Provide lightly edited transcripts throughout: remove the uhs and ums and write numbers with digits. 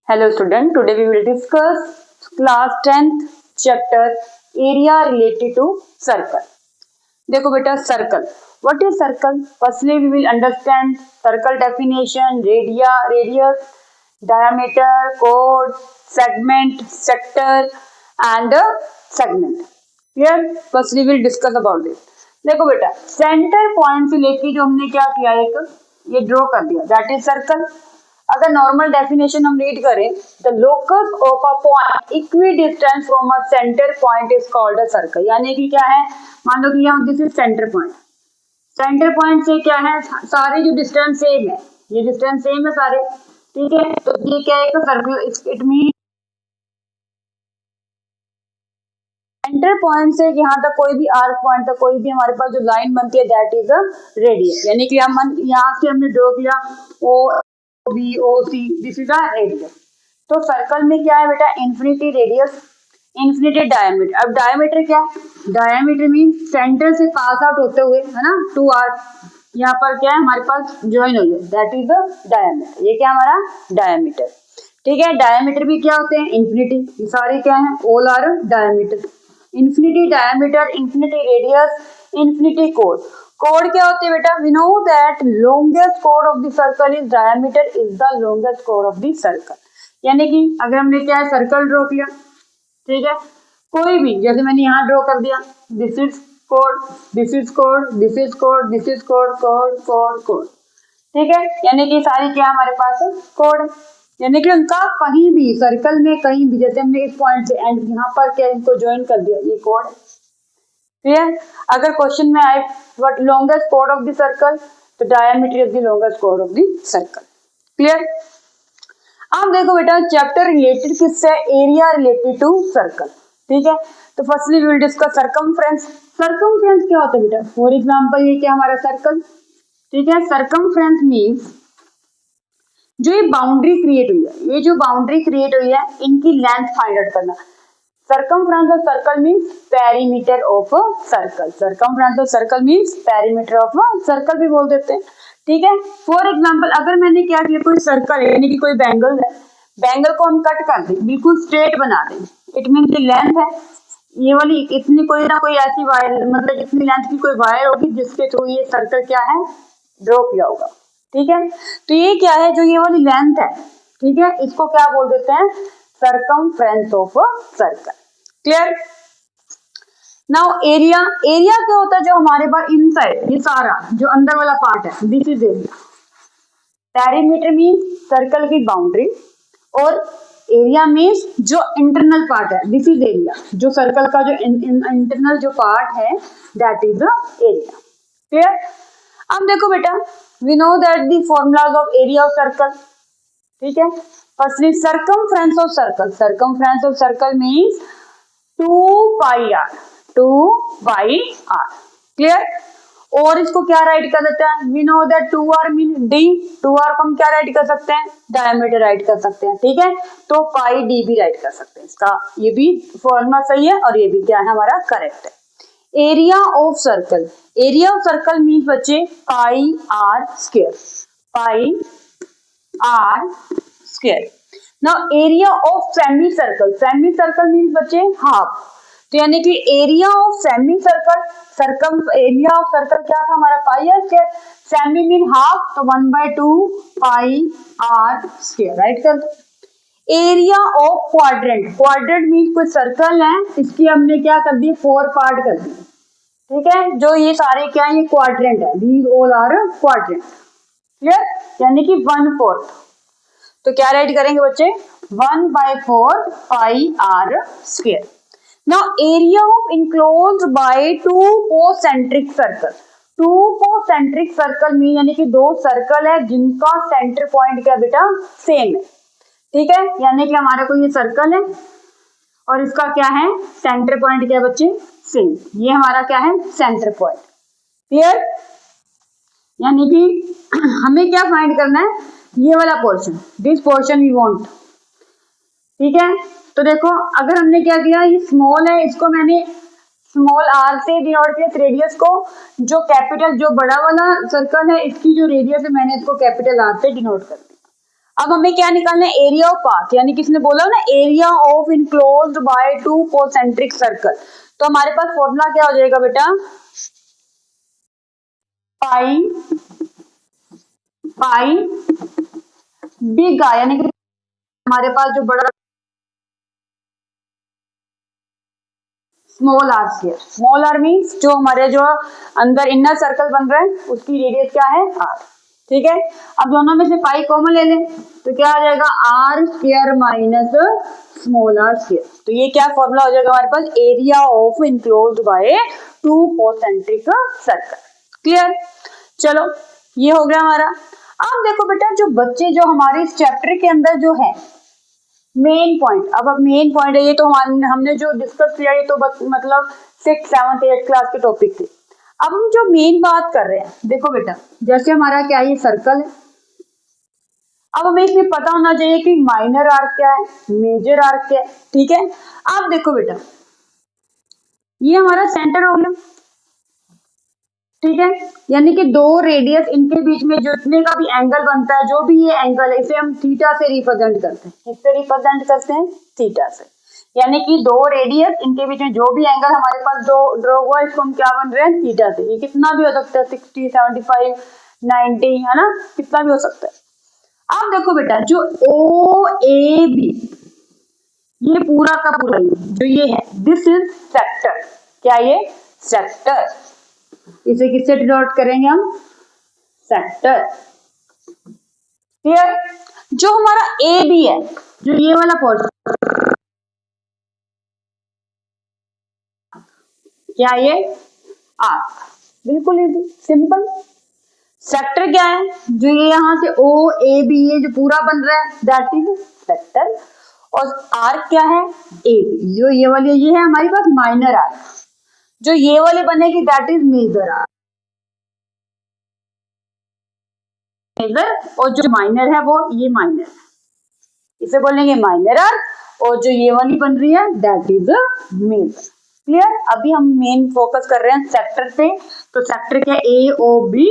Hello student, today we will discuss class 10th chapter area related to circle. देखो बेटा circle. What is circle? Firstly we will understand circle definition, radius, diameter, chord, segment, sector and segment. Here firstly we will discuss about this. देखो बेटा center point से लेके जो हमने क्या किया एक ये ड्रॉ कर दिया दैट इज सर्कल. अगर नॉर्मल डेफिनेशन हम रीड करें the locus of a point equi distance from a centre point is called a circle. यानी कि क्या है, मान लो कि यहाँ this is centre point. Centre point से क्या है, सारे जो डिस्टेंस सेम है, ये डिस्टेंस सेम है सारे, ठीक है. तो ये क्या है, circle. It mean centre point से यहाँ तक कोई भी आर्क पॉइंट तक कोई भी हमारे पास जो लाइन बनती है दैट इज अ रेडियस. यानी कि हम यहाँ से हमने ड्रॉ किया O B O C, this is a radius. तो सर्कल में क्या है बेटा, इन्फिनिटी रेडियस, इन्फिनिटी डायमीटर. अब डायमीटर क्या है, डायमीटर मीन सेंटर से पास आउट होते हुए, है ना, टू आर्क यहाँ पर क्या है हमारे पास ज्वाइन हो जाए दैट इज द डायमीटर. ये क्या हमारा डायमीटर, ठीक है. डायमीटर भी क्या होते हैं, इन्फिनिटी. ये सारे क्या है, all are diameter. Infinity diameter, infinity radius, infinity code. Code क्या होते हैं बेटा, वी नो दैट लॉन्गेस्ट कोड of the circle is diameter is the longest कोड ऑफ द सर्कल. यानी कि अगर हमने क्या है सर्कल ड्रॉ किया, ठीक है, कोई भी जैसे मैंने यहाँ ड्रॉ कर दिया, this is code, this is code, this is code, this is code, code code code, ठीक है. यानी कि सारी क्या हमारे पास कोड. यानी कि उनका कहीं भी सर्कल में कहीं भी, जैसे हमने इस पॉइंट से एंड यहाँ पर क्या इनको ज्वाइन कर दिया, ये कोड है. क्लियर. अगर क्वेश्चन में आए व्हाट लॉन्गेस्ट कोड ऑफ द सर्कल, तो डायमीटर इज द लॉन्गेस्ट कोड ऑफ द सर्कल. क्लियर. अब देखो बेटा चैप्टर रिलेटेड किससे, एरिया रिलेटेड टू सर्कल, ठीक है. तो firstly we will discuss circumference. Circumference क्या होता है बेटा, फॉर एग्जांपल ये क्या हमारा सर्कल, ठीक है. सर्कमफ्रेंस मींस जो ये बाउंड्री क्रिएट हुई है, ये जो बाउंड्री क्रिएट हुई है इनकी लेंथ फाइंड आउट करना. Circumference of circle means perimeter of circle. Circumference of circle means perimeter of circle भी बोल देते हैं, ठीक है. फॉर एग्जांपल अगर मैंने क्या किया, कोई सर्कल है यानी कि कोई बैंगल है, बैंगल को हम कट कर दें, बिल्कुल स्ट्रेट बना दें, इट मीन की लेंथ है ये वाली, इतनी कोई ना कोई ऐसी वायर, मतलब इतनी लेंथ की कोई वायर होगी जिसके थ्रू ये सर्कल क्या है ड्रॉ किया होगा, ठीक है. तो ये क्या है, जो ये वाली लेंथ है, ठीक है, इसको क्या बोल देते हैं, circumference of circle. Clear. Now area. Area क्या होता है, जो हमारे पास इनसाइड ये सारा जो अंदर वाला पार्ट है, this is area. Perimeter means circle की बाउंड्री, और एरिया मींस जो इंटरनल पार्ट है, दिस इज एरिया. जो सर्कल का जो इंटरनल जो पार्ट है that is the area. Clear. अब देखो बेटा we know that the formulas of area of circle, ठीक है. Firstly circumference of circle. Circumference of circle means 2 pi R, 2 pi R. Clear. और इसको क्या राइट कर देते हैं, we know that 2r mean D. 2r को हम क्या राइट कर सकते हैं, डायमीटर राइट कर सकते हैं, ठीक है. तो पाई डी भी राइट कर सकते हैं. इसका ये भी फॉर्मूला सही है और ये भी क्या है हमारा करेक्ट है. Area of circle. Area of circle means बच्चे pi r square, pi r square. Now area of semi circle. Semi circle means बच्चे हाफ. तो यानी कि area of semi circle, circum area of circle क्या था हमारा pi r square. Semi mean half, तो 1/2 pi r square write कर दो. Area of quadrant. Quadrant means कोई सर्कल है, इसकी हमने क्या कर दी, 4 पार्ट कर दिए, ठीक है. जो ये सारे क्या है, ये क्वाड्रेंट है, these all are quadrant. Clear. यानी कि 1/4. तो क्या राइट करेंगे बच्चे, 1/4 pi r square. Now area of enclosed by 2 concentric circle. 2 concentric circle mean यानी कि 2 सर्कल है जिनका सेंटर पॉइंट क्या बेटा सेम है, ठीक है. यानी कि हमारे को ये सर्कल है और इसका क्या है सेंटर पॉइंट क्या बच्चे सेम. ये हमारा क्या है सेंटर पॉइंट. क्लियर. यानी कि हमें क्या फाइंड करना है, ये वाला portion, this portion we want, ठीक है. तो देखो अगर हमने क्या किया, ये स्मॉल है, इसको मैंने स्मॉल आर से डिनोट किया रेडियस को. जो कैपिटल जो बड़ा वाला सर्कल है इसकी जो रेडियस है मैंने इसको कैपिटल आर से डिनोट कर दिया. अब हमें क्या निकालना है, एरिया ऑफ पाथ, यानी किसने बोला ना area of enclosed by two concentric circle. तो हमारे पास फॉर्मूला क्या हो जाएगा बेटा, पाई पाई बिग आर, यानी कि हमारे पास जो बड़ा small are square, small R means जो हमारे जो अंदर इनर सर्कल बन रहा है उसकी रेडियस क्या है आर। ठीक है, अब दोनों में से पाई कॉमन ले लें तो क्या आ जाएगा, r square minus small are square. तो ये क्या फॉर्मूला हो जाएगा हमारे पास, area of enclosed by two concentric circle. Clear, चलो ये हो गया हमारा। अब देखो बेटा जो बच्चे जो हमारे इस चैप्टर के अंदर जो है मेन पॉइंट, अब मेन पॉइंट है ये तो हमने जो डिस्कस किया ये तो मतलब 6th 7th 8th क्लास के टॉपिक थे। अब हम जो मेन बात कर रहे हैं, देखो बेटा जैसे हमारा क्या ये सर्कल है, अब हमें इसमें पता होना चाहिए कि माइनर आर्क क्या है, मेजर आर्क क्या है। ठीक है, अब देखो बेटा ये हमारा सेंटर हो गया, ठीक है, यानी कि दो रेडियस इनके बीच में जितने का भी एंगल बनता है, जो भी ये एंगल है इसे हम थीटा से रिप्रेजेंट करते हैं। किससे रिप्रेजेंट करते हैं, थीटा से। यानी कि दो रेडियस इनके बीच में जो भी एंगल हमारे पास ड्रॉ हुआ इसको हम क्या बन रहे हैं, थीटा से। ये कितना भी हो सकता है, 60 75 90, है ना, कितना भी हो सकता है। अब देखो बेटा जो ओ ए बी ये पूरा का पूरा जो ये है, दिस इज सेक्टर। क्या ये सेक्टर, इसे किससे डिनोट करेंगे हम, सेक्टर। क्लियर, जो हमारा ए बी है, जो ये वाला पोर्शन क्या ये आर्क, बिल्कुल इजी सिंपल। सेक्टर क्या है, जो ये यहां से ओ ए बी ये जो पूरा बन रहा है दैट इज सेक्टर। और आर्क क्या है, ए बी, जो ये वाली ये है हमारे पास माइनर आर्क, जो ये वाले बनेगी that is major arc. Major और जो माइनर है वो ये माइनर है, इसे बोलेंगे माइनर आर्क। और जो ये वाली बन रही है दैट इज मेजर। क्लियर, अभी हम मेन फोकस कर रहे हैं सेक्टर पे। तो सेक्टर क्या है, ए ओ बी,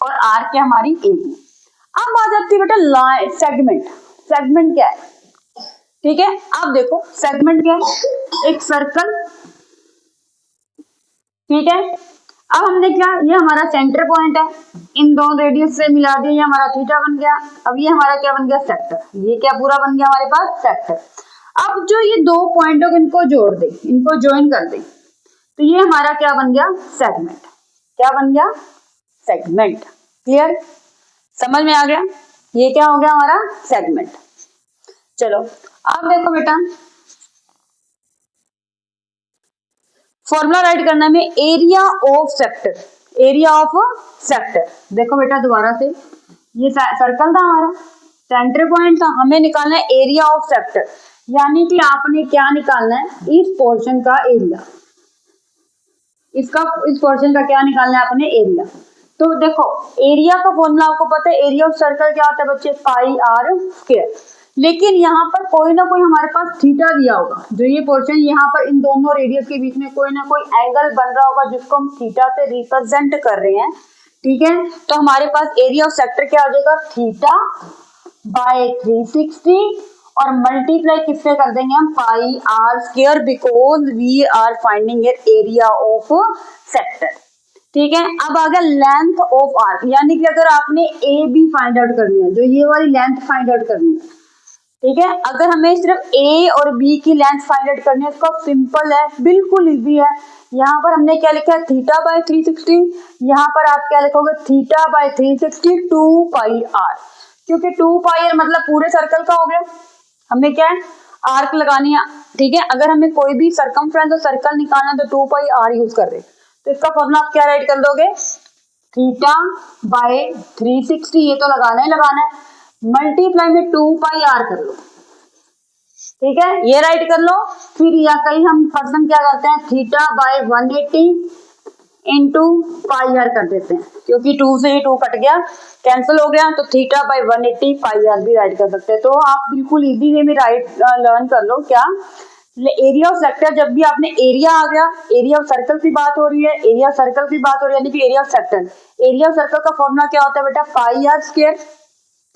और आर क्या हमारी ए बी। अब आ जाती है बेटा लाइन, सेगमेंट। सेगमेंट क्या है, ठीक है, अब देखो सेगमेंट क्या है, एक सर्कल, ठीक है। अब हमने क्या, ये हमारा सेंटर पॉइंट है, इन दोनों रेडियस से मिला दिया, ये हमारा थीटा बन गया। अब ये हमारा क्या बन गया, सेक्टर। ये क्या पूरा बन गया हमारे पास, सेक्टर। अब जो ये दो पॉइंटों को इनको जोड़ दे, इनको ज्वाइन कर दे, तो ये हमारा क्या बन गया, सेगमेंट। क्या बन गया, सेगमेंट। क्लियर, समझ में आ गया, ये क्या हो गया हमारा सेगमेंट। चलो अब देखो बेटा फॉर्मूला राइट करना में, area of sector, area of sector. देखो बेटा दोबारा से, ये सर्कल था हमारा, सेंटर पॉइंट था, हमें निकालना है एरिया ऑफ सेक्टर। यानी कि आपने क्या निकालना है, इस पोर्शन का एरिया, इसका इस पोर्शन का क्या निकालना है आपने, एरिया। तो देखो एरिया का फॉर्मूला आपको पता है, एरिया ऑफ सर्कल क्या होता है बच्चे, पाई आर स्क्वायर। लेकिन यहाँ पर कोई ना कोई हमारे पास थीटा दिया होगा, जो ये पोर्शन यहाँ पर इन दोनों रेडियस के बीच में कोई ना कोई एंगल बन रहा होगा जिसको हम थीटा से रिप्रेजेंट कर रहे हैं। ठीक है, तो हमारे पास एरिया ऑफ सेक्टर क्या हो जाएगा, थीटा बाय 360 और मल्टीप्लाई किससे कर देंगे हम, pi r square, because we are finding area of sector. ठीक है, अब आ गया लेंथ ऑफ आर्क, यानी कि अगर आपने ए बी फाइंड आउट करनी है, जो ये वाली लेंथ फाइंड आउट करनी है, ठीक है, अगर हमें सिर्फ ए और बी की लेंथ फाइंड आउट करनी है, इसका सिंपल है, बिल्कुल इजी है। यहाँ पर हमने क्या लिखा है, थीटा बाय 360, यहाँ पर आप क्या लिखोगे, थीटा बाय 360 2 पाई आर, क्योंकि 2 पाई आर मतलब पूरे सर्कल का हो गया। हमें क्या है, आर्क लगानी है, ठीक है, अगर हमें कोई भी सरकमफ्रेंस और सर्कल निकालना है तो 2 पाई आर यूज कर रहे हैं। तो इसका फॉर्मूला आप क्या राइट कर दोगे, थीटा बाय 360, ये तो लगाना ही लगाना है, मल्टीप्लाई में 2 पाई आर कर लो। ठीक है, ये राइट कर लो। फिर या कहीं हम पर्सन क्या करते हैं, theta by 180 into pi r कर देते हैं, क्योंकि 2 से ही 2 कट गया, कैंसिल हो गया, तो थीटा बाय 180 पाई आर भी राइट कर सकते हैं। तो आप बिल्कुल इजी वे में राइट लर्न कर लो। क्या, एरिया ऑफ सेक्टर, जब भी आपने एरिया आ गया, एरिया ऑफ सर्कल की बात हो रही है, एरिया ऑफ सर्कल की बात हो रही है, यानी कि area of sector. Area of circle का फॉर्मूला क्या होता है बेटा, पाई आर स्क्वायर।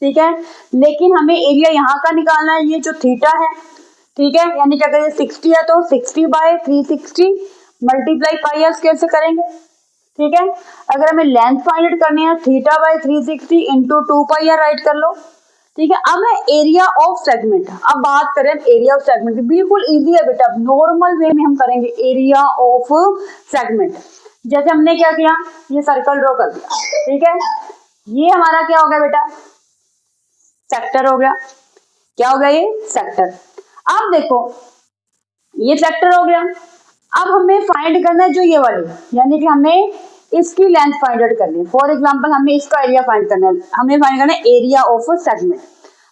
ठीक है, लेकिन हमें एरिया यहाँ का निकालना है, ये जो थीटा है, ठीक है, यानी कि अगर ये 60 है तो 60/360 मल्टीप्लाई पाई आर स्क्वायर से करेंगे, ठीक है। अगर हमें लेंथ फाइंड आउट करनी है, θ/360 इंटू 2 पाई आर राइट कर लो, ठीक है। अब है एरिया ऑफ सेगमेंट, अब बात करें एरिया ऑफ सेगमेंट, बिल्कुल इजी है बेटा, नॉर्मल वे में हम करेंगे एरिया ऑफ सेगमेंट। जैसे हमने क्या किया, ये सर्कल ड्रॉ कर दिया, ठीक है, ये हमारा क्या हो गया बेटा, सेक्टर हो गया, क्या हो गया, ये सेक्टर। अब देखो ये सेक्टर हो गया, अब हमें फाइंड करना है जो ये वाली, यानी कि हमें इसकी लेंथ फाइंड आउट करनी है। फॉर एग्जांपल हमें इसका एरिया फाइंड करना है, हमें फाइंड करना है एरिया ऑफ सेगमेंट।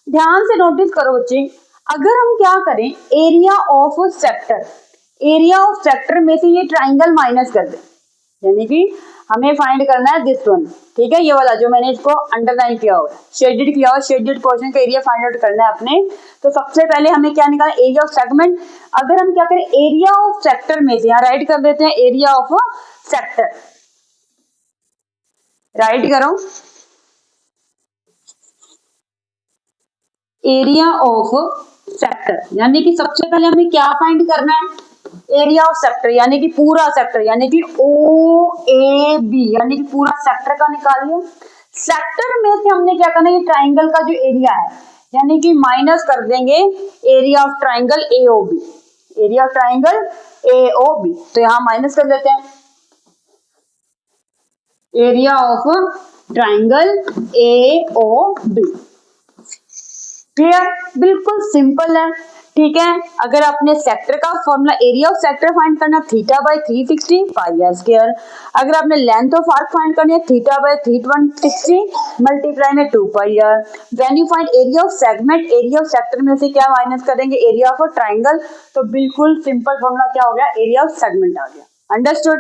ध्यान से नोटिस करो बच्चे, अगर हम क्या करें area of sector, area of sector में से ये ट्राइंगल माइनस कर दें, यानी कि हमें फाइंड करना है दिस वन, ठीक है, ये वाला जो मैंने इसको अंडरलाइन किया हुआ है, शेडेड किया हुआ, शेडेड पोर्शन का एरिया फाइंड आउट करना है अपने। तो सबसे पहले हमें क्या निकालना, एरिया ऑफ सेगमेंट। अगर हम क्या करें एरिया ऑफ सेक्टर में से, यहाँ राइट कर देते हैं एरिया ऑफ सेक्टर, राइट करो एरिया ऑफ सेक्टर, यानी कि सबसे पहले हमें क्या फाइंड करना है, एरिया ऑफ सेक्टर, यानी कि पूरा सेक्टर, यानी कि ओ ए बी, यानी कि पूरा सेक्टर का निकाल लिया। सेक्टर में से हमने क्या करना है, ये ट्राइंगल का जो एरिया है, यानी कि माइनस कर देंगे area of triangle A O B, area of triangle A O B, तो यहाँ माइनस कर देते हैं area of triangle A O B. Clear, बिल्कुल सिंपल है, ठीक है। अगर आपने सेक्टर का formula area of sector find करना θ/360 पाई आर स्क्वायर, अगर आपने लेंथ ऑफ आर्क फाइंड करनी है θ/360 मल्टीप्लाई में 2 pi r. When you find area of segment, area of sector में से क्या माइनस करेंगे, एरिया ऑफ ट्राइंगल, तो बिल्कुल सिंपल फॉर्मूला क्या हो गया, एरिया ऑफ सेगमेंट आ गया। अंडरस्टूड।